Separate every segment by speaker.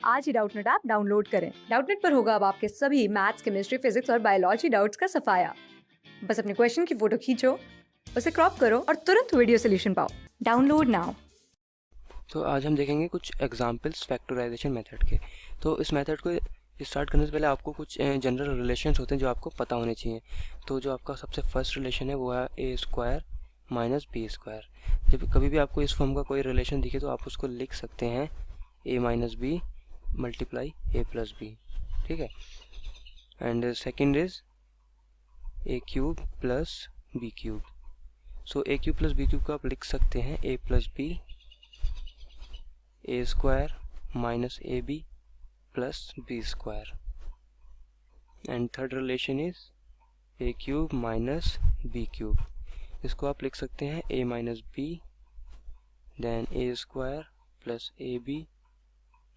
Speaker 1: आज ही Doubtnut app download करें। Doubtnut पर होगा अब आपके सभी मैथ्स, केमिस्ट्री, फिजिक्स और बायोलॉजी डाउट्स का सफाया। बस अपने क्वेश्चन की फोटो खींचो, उसे क्रॉप करो और तुरंत वीडियो सोल्यूशन पाओ। Download now.
Speaker 2: तो आज हम देखेंगे कुछ एग्जाम्पल्स फैक्टराइजेशन मेथड के। तो इस मेथड को स्टार्ट करने से पहले आपको कुछ जनरल रिलेशंस होते हैं जो आपको पता होने चाहिए। तो जो आपका सबसे फर्स्ट रिलेशन है वो है ए स्क्वायर माइनस बी स्क्वायर। जब कभी भी आपको इस फॉर्म का कोई रिलेशन दिखे तो आप उसको लिख सकते हैं A minus B multiply A plus B, ठीक है। And second is A cube plus B cube. So A cube plus B cube को आप लिख सकते हैं A plus B A square minus A B plus B square. And third relation is A cube minus B cube. इसको आप लिख सकते हैं A minus B then A square plus A B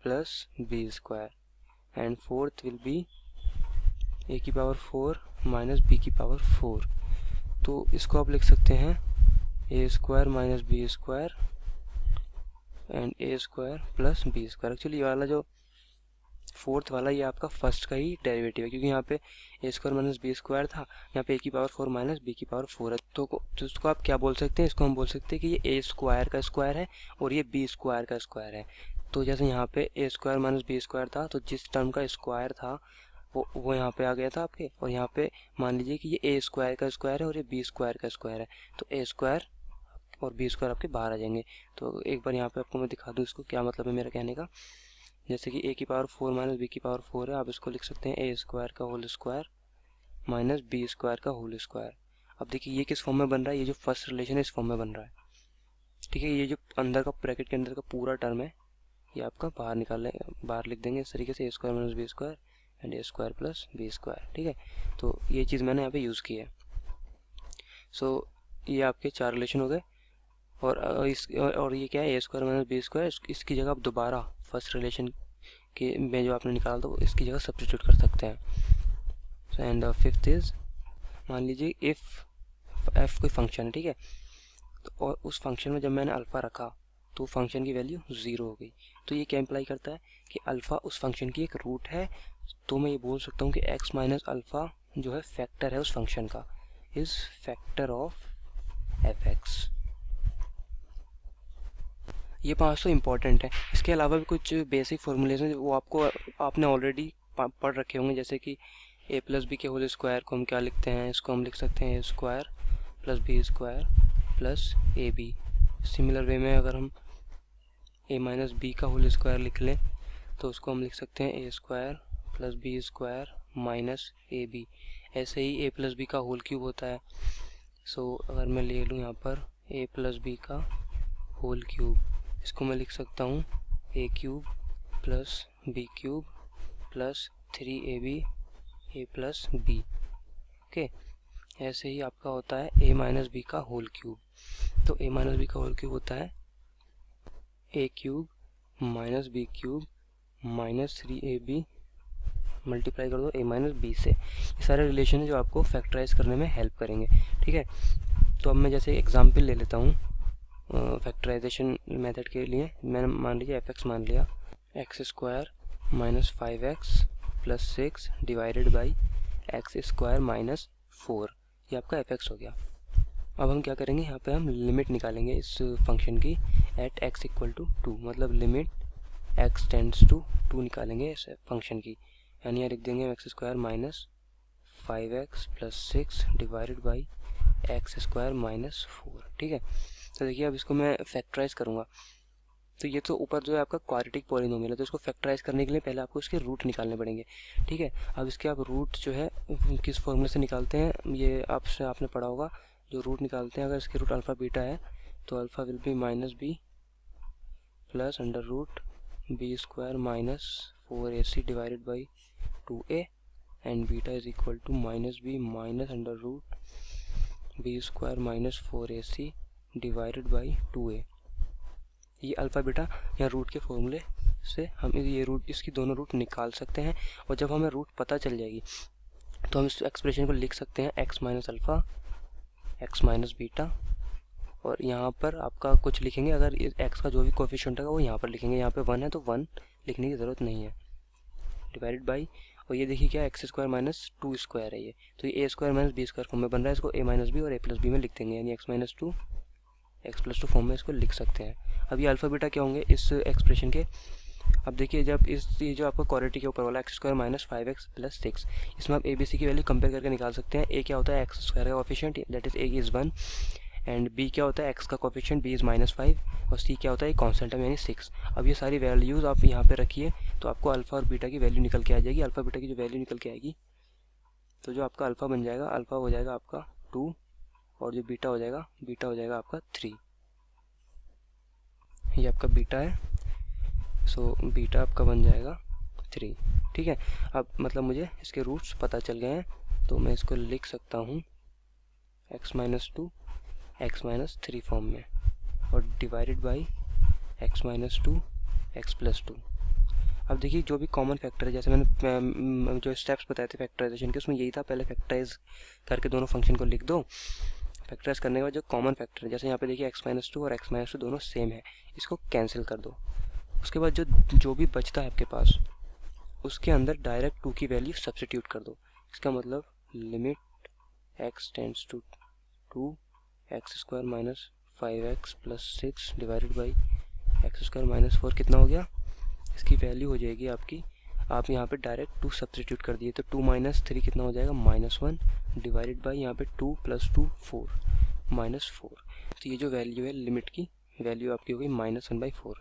Speaker 2: plus B square. And fourth will be a की power 4 minus b की power 4। तो इसको आप लिख सकते हैं a square minus b square and a square plus B square. Actually ये वाला जो फोर्थ वाला ये आपका फर्स्ट का ही डेरिवेटिव है, क्योंकि यहाँ पे ए स्क्वायर माइनस बी स्क्वायर था, यहाँ पे ए की पावर 4 माइनस बी की पावर 4 है। तो इसको आप क्या बोल सकते हैं, इसको हम बोल सकते हैं कि ये ए स्क्वायर का स्क्वायर है और ये बी स्क्वायर का स्क्वायर है। तो जैसे यहाँ पे ए स्क्वायर माइनस बी स्क्वायर था, तो जिस टर्म का स्क्वायर था वो यहाँ पे आ गया था आपके, और यहाँ पे मान लीजिए कि ये ए स्क्वायर का स्क्वायर है और ये बी स्क्वायर का स्क्वायर है, तो ए स्क्वायर और बी स्क्वायर आपके बाहर आ जाएंगे। तो एक बार यहाँ पे आपको मैं दिखा दूँ इसको क्या मतलब है मेरा कहने का। जैसे कि ए की पावर 4 माइनस बी की पावर 4 है, आप इसको लिख सकते हैं ए स्क्वायर का whole square minus b square का होल स्क्वायर। अब देखिए ये किस फॉर्म में बन रहा है, ये जो फर्स्ट रिलेशन है इस फॉर्म में बन रहा है, ठीक है। ये जो अंदर का ब्रैकेट के अंदर का पूरा टर्म है ये आपका बाहर लिख देंगे इस तरीके से, a square minus b square and a square plus B square, ठीक है। तो ये चीज़ मैंने यहाँ पे यूज़ की है। सो ये आपके 4 रिलेशन हो गए, और ये क्या है, ए स्क्वायर माइनस बी स्क्वायर, इसकी जगह आप दोबारा फर्स्ट रिलेशन के में जो आपने निकाला था वो इसकी जगह सब्स्टिट्यूट कर सकते हैं। एंड फिफ्थ इज, मान लीजिए इफ़ एफ कोई फंक्शन है, ठीक है, तो और उस फंक्शन में जब मैंने अल्फ़ा रखा तो फंक्शन की वैल्यू 0 हो गई। तो ये क्या इम्प्लाई करता है कि अल्फ़ा उस फंक्शन की एक रूट है। तो मैं ये बोल सकता हूँ कि x माइनस अल्फ़ा जो है फैक्टर है उस फंक्शन का, is factor of F x. ये 5 तो इम्पॉर्टेंट है। इसके अलावा भी कुछ बेसिक फॉर्मूलेज हैं वो आपने ऑलरेडी पढ़ रखे होंगे, जैसे कि ए प्लस बी के होल स्क्वायर को हम क्या लिखते हैं, इसको हम लिख सकते हैं a square plus B square plus A b. Similar way में अगर हम ए माइनस बी का होल स्क्वायर लिख लें तो उसको हम लिख सकते हैं a square plus B square minus A b. ऐसे ही ए प्लस बी का होल क्यूब होता है। सो अगर मैं ले लूँ यहाँ पर ए प्लस बी का होल क्यूब, इसको मैं लिख सकता हूँ a cube plus B cube plus 3ab a plus b, okay. ऐसे ही आपका होता है ए माइनस बी का होल क्यूब। तो ए माइनस बी का होल क्यूब होता है a cube minus B cube minus 3ab multiply कर दो ए माइनस बी से। ये सारे रिलेशन है जो आपको फैक्टराइज करने में हेल्प करेंगे, ठीक है। तो अब मैं जैसे एग्जाम्पल ले लेता हूँ फैक्टराइजेशन मेथड के लिए। मैंने मान लीजिए एफ एक्स मान लिया, x square minus 5x plus 6 divided by x square minus 4, ये आपका एफ एक्स हो गया। अब हम क्या करेंगे, यहाँ पे हम लिमिट निकालेंगे इस फंक्शन की एट x इक्वल टू 2, मतलब लिमिट x टेंड्स टू 2 निकालेंगे इस फंक्शन की। यानी यहाँ लिख देंगे x square minus 5x plus 6 divided by x square minus 4, ठीक है। तो देखिए अब इसको मैं फैक्टराइज करूँगा, तो ये तो ऊपर जो है आपका क्वाड्रेटिक पॉलिनोमियल है, तो इसको फैक्टराइज करने के लिए पहले आपको इसके रूट निकालने पड़ेंगे, ठीक है। अब इसके आप रूट जो है किस फॉर्मूले से निकालते हैं ये आपने पढ़ा होगा। जो रूट निकालते हैं, अगर इसके रूट अल्फ़ा बीटा है तो alpha will be minus b plus under root b square minus 4ac divided by 2a and beta is equal to minus b minus under root b square minus 4ac divided by 2a। ये alpha beta या root के फॉर्मूले से हम ये root, इसकी दोनों root निकाल सकते हैं, और जब हमें रूट पता चल जाएगी तो हम इस एक्सप्रेशन को लिख सकते हैं x minus alpha x minus beta, और यहाँ पर आपका कुछ लिखेंगे, अगर एक्स का जो भी कोफिशिएंट होगा वो यहाँ पर लिखेंगे। यहाँ पे 1 है तो 1 लिखने की ज़रूरत नहीं है, डिवाइडेड बाई, और ये देखिए क्या x square minus two square है ये, तो ये a square minus b square form में बन रहा है, इसको ए माइनस बी और ए प्लस बी में लिख देंगे, यानी x minus two x plus two form में इसको लिख सकते हैं। अब ये अल्फ़ा बीटा क्या होंगे इस एक्सप्रेशन के। अब देखिए जब ये जो आपका क्वाड्रेटिक के ऊपर वाला x square minus 5x plus 6, इसमें आप ए बी सी की वैल्यू कंपेयर करके निकाल सकते हैं। ए क्या होता है एक्स स्क्वायर का coefficient, that is a is 1, and b क्या होता है एक्स का कोफिशिएंट, बी इज़ -5, और सी क्या होता है कॉन्स्टेंट है यानी 6। अब ये सारी वैल्यूज़ आप यहाँ पे रखिए तो आपको अल्फ़ा और बीटा की वैल्यू निकल के आ जाएगी। अल्फ़ा बीटा की जो वैल्यू निकल के आएगी, तो जो आपका अल्फ़ा बन जाएगा, अल्फ़ा हो जाएगा आपका 2, और जो बीटा हो जाएगा आपका 3। ये आपका बीटा है, सो बीटा आपका बन जाएगा 3, ठीक है। अब मतलब मुझे इसके रूट्स पता चल गए हैं, तो मैं इसको लिख सकता हूँ x minus 2 x minus 3 form में, और divided by x minus 2 x plus 2। अब देखिए जो भी कॉमन फैक्टर है, जैसे मैंने जो स्टेप्स बताए थे फैक्टराइजेशन के, उसमें यही था, पहले फैक्टराइज करके दोनों फंक्शन को लिख दो। फैक्टराइज करने के बाद जो कॉमन फैक्टर है, जैसे यहाँ पे देखिए x माइनस 2 और x माइनस 2 दोनों सेम है, इसको कैंसिल कर दो। उसके बाद जो भी बचता है आपके पास, उसके अंदर डायरेक्ट 2 की वैल्यू सब्स्टिट्यूट कर दो। इसका मतलब limit x tends to 2 x square minus 5x plus 6 divided by x square minus 4 कितना हो गया, इसकी वैल्यू हो जाएगी आपकी, आप यहाँ पे डायरेक्ट 2 सब्स्टिट्यूट कर दिए तो 2 माइनस 3 कितना हो जाएगा -1 डिवाइडेड बाई यहाँ पे 2 प्लस 2 4 -4। तो ये जो वैल्यू है लिमिट की वैल्यू आपकी हो गई -1/4।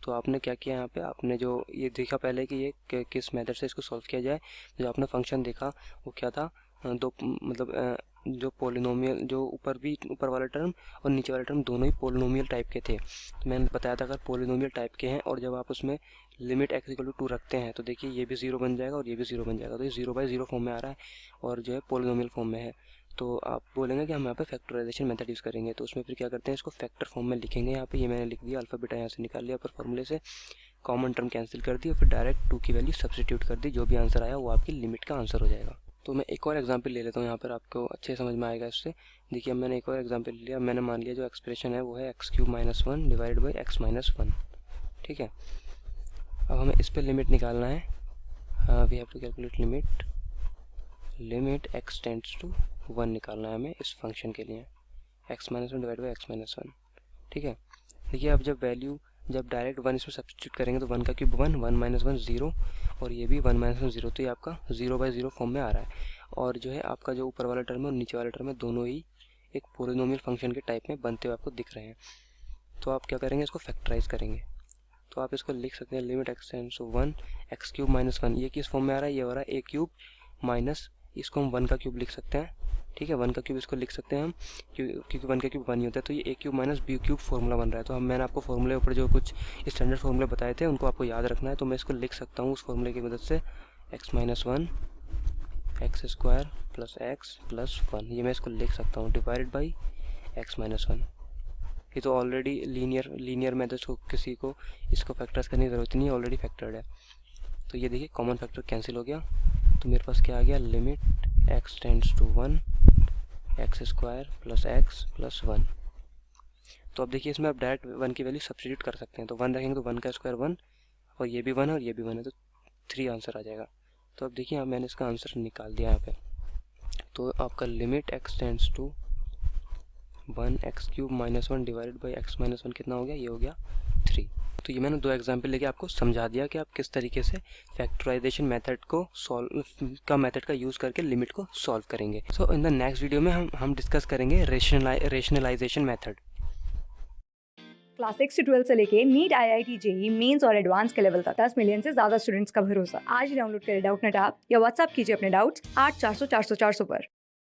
Speaker 2: तो आपने क्या किया यहाँ पे, आपने जो ये देखा पहले कि ये किस मेथड से इसको सॉल्व किया जाए। जो आपने फंक्शन देखा वो क्या था, दो मतलब जो पोलिनोमियल, जो ऊपर वाला टर्म और नीचे वाला टर्म दोनों ही पोलिनोमियल टाइप के थे। तो मैंने बताया था अगर पोलिनोमियल टाइप के हैं और जब आप उसमें लिमिट x इक्वल टू 2 रखते हैं तो देखिए ये भी 0 बन जाएगा और ये भी 0 बन जाएगा। तो ये 0/0 फॉर्म में आ रहा है और जो है पोलिनोमियल फॉर्म में है। तो आप बोलेंगे कि हम यहाँ पे फैक्टराइजेशन मेथड यूज़ करेंगे, तो उसमें फिर क्या करते हैं, इसको फैक्टर फॉर्म में लिखेंगे। यहाँ पे ये मैंने लिख दिया, अल्फा बीटा यहाँ से निकाल लिया पर फॉर्मूले से, कॉमन टर्म कैंसिल कर दी और फिर डायरेक्ट 2 की वैल्यू सब्स्टिट्यूट कर दी। जो भी आंसर आया वो आपकी लिमिट का आंसर हो जाएगा। तो मैं एक और एग्जांपल ले लेता हूँ, यहाँ पर आपको अच्छे समझ में आएगा इससे। देखिए अब मैंने एक और एग्जांपल लिया, मैंने मान लिया जो एक्सप्रेशन है वो है x³ - 1 डिवाइड बाई x - 1, ठीक है। अब हमें इस पर लिमिट निकालना है, we have to calculate limit x tends to 1 निकालना है हमें इस फंक्शन के लिए, x - 1 डिवाइड बाई x - 1, ठीक है। देखिए अब जब डायरेक्ट 1 इसमें सब्स्टिट्यूट करेंगे तो 1 का क्यूब 1, 1 - 1 0, और ये भी 1 - 1 0, तो ये आपका 0/0 फॉर्म में आ रहा है। और जो है आपका जो ऊपर वाला टर्म है और नीचे वाला टर्म है दोनों ही एक पोलिनोमियल फंक्शन के टाइप में बनते हुए आपको दिख रहे हैं। तो आप क्या करेंगे, इसको फैक्टराइज करेंगे। तो आप इसको लिख सकते हैं limit x tends to 1 x³ - 1, ये किस फॉर्म में आ रहा है, ये हो रहा है a³ माइनस, इसको हम 1 का क्यूब लिख सकते हैं, ठीक है। 1 का क्यूब इसको लिख सकते हैं हम, क्योंकि 1 का क्यूब 1 ही होता है। तो ये a³ माइनस b³ फॉर्मूला बन रहा है। तो मैंने आपको फॉर्मूले ऊपर जो कुछ स्टैंडर्ड फॉर्मूले बताए थे उनको आपको याद रखना है। तो मैं इसको लिख सकता हूँ उस फॉर्मूले की मदद से, x - 1 x square plus x plus 1, ये मैं इसको लिख सकता हूँ डिवाइडेड बाई x - 1। ये तो ऑलरेडी लीनियर मेथड्स को किसी को इसको फैक्टराइज करने की ज़रूरत नहीं है, ऑलरेडी फैक्टर्ड है। तो ये देखिए कॉमन फैक्टर कैंसिल हो गया, तो मेरे पास क्या आ गया, limit x tends to 1 x square plus x plus 1। तो अब देखिए इसमें आप डायरेक्ट 1 की वैल्यू सब्स्टिट्यूट कर सकते हैं। तो 1 रखेंगे तो 1 का स्क्वायर 1, और ये भी 1 है और ये भी 1 है, तो 3 आंसर आ जाएगा। तो अब देखिए मैंने इसका आंसर निकाल दिया यहाँ पे। तो आपका limit x tends to 1 x³ - 1 divided by x - 1 कितना हो गया, ये हो गया 3। तो ये मैंने 2 एग्जांपल लेके आपको समझा दिया कि आप किस तरीके से फैक्टराइजेशन मेथड को मेथड का यूज़ करके लिमिट को सॉल्व करेंगे। सो इन द नेक्स्ट वीडियो में हम डिस्कस करेंगे रेशनलाइजेशन मेथड।
Speaker 1: क्लास 6 से 12 से लेके नीट, IIT, JEE मेंस और एडवांस के लेवल तक 10 मिलियन से ज्यादा स्टूडेंट्स का भरोसा। आज ही डाउनलोड करें डाउटनेट ऐप या व्हाट्सएप कीजिए अपने डाउट्स 8400 400 400 पर।